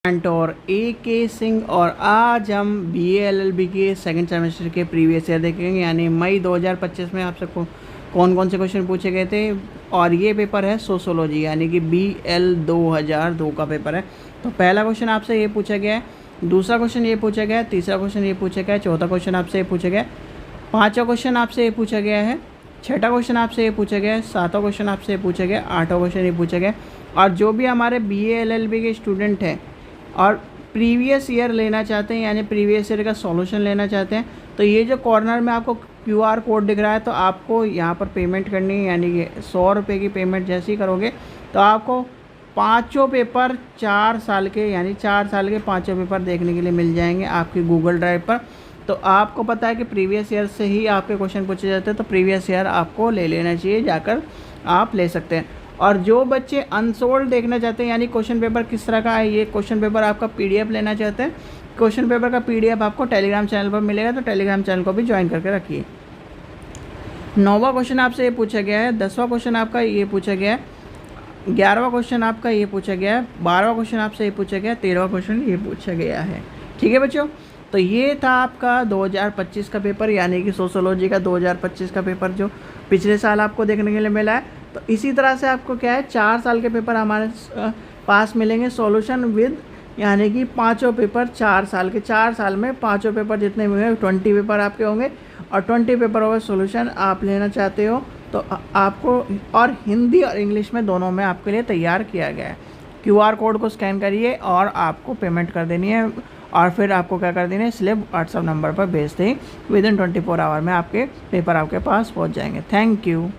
और ए के सिंह और आज हम BA LLB के सेकंड सेमेस्टर के प्रीवियस ईयर देखेंगे, यानी मई 2025 में आपसे कौन कौन से क्वेश्चन पूछे गए थे। और ये पेपर है सोशोलॉजी, यानी कि BL 2002 का पेपर है। तो पहला क्वेश्चन आपसे ये पूछा गया है, दूसरा क्वेश्चन ये पूछा गया है, तीसरा क्वेश्चन ये पूछा गया है, चौथा क्वेश्चन आपसे ये पूछा गया है, पाँचवा क्वेश्चन आपसे ये पूछा गया है, छठा क्वेश्चन आपसे ये पूछा गया है, सातवां क्वेश्चन आपसे ये पूछा गया है, आठवां क्वेश्चन ये पूछा गया है। और जो भी हमारे BA LLB के स्टूडेंट हैं और प्रीवियस ईयर लेना चाहते हैं, यानी प्रीवियस ईयर का सॉल्यूशन लेना चाहते हैं, तो ये जो कॉर्नर में आपको QR कोड दिख रहा है, तो आपको यहाँ पर पेमेंट करनी है, यानी कि 100 रुपये की पेमेंट जैसे ही करोगे तो आपको पाँचों पेपर 4 साल के, यानी 4 साल के पाँचों पेपर देखने के लिए मिल जाएंगे आपकी गूगल ड्राइव पर। तो आपको पता है कि प्रीवियस ईयर से ही आपके क्वेश्चन पूछे जाते हैं, तो प्रीवियस ईयर आपको ले लेना चाहिए, जाकर आप ले सकते हैं। और जो बच्चे अनसोल्ड देखना चाहते हैं, यानी क्वेश्चन पेपर किस तरह का है, ये क्वेश्चन पेपर आपका PDF लेना चाहते हैं, क्वेश्चन पेपर का PDF आपको टेलीग्राम चैनल पर मिलेगा, तो टेलीग्राम चैनल को भी ज्वाइन करके रखिए। 9वां क्वेश्चन आपसे ये पूछा गया है, 10वां क्वेश्चन आपका ये पूछा गया है, 11वां क्वेश्चन आपका ये पूछा गया है, 12वां क्वेश्चन आपसे ये पूछा गया है, 13वां क्वेश्चन ये पूछा गया है। ठीक है बच्चों, तो ये था आपका 2025 का पेपर, यानी कि सोशोलॉजी का 2025 का पेपर, जो पिछले साल आपको देखने के लिए मिला है। तो इसी तरह से आपको क्या है, 4 साल के पेपर हमारे पास मिलेंगे सॉल्यूशन विद, यानी कि पाँचों पेपर 4 साल के, 4 साल में पाँचों पेपर जितने भी होंगे 20 पेपर आपके होंगे, और 20 पेपर होगा सॉल्यूशन आप लेना चाहते हो तो आपको, और हिंदी और इंग्लिश में दोनों में आपके लिए तैयार किया गया है। QR कोड को स्कैन करिए और आपको पेमेंट कर देनी है, और फिर आपको क्या कर देनी है, स्लिप WhatsApp नंबर पर भेज दें। विदिन 24 आवर में आपके पेपर आपके पास पहुंच जाएंगे। Thank you.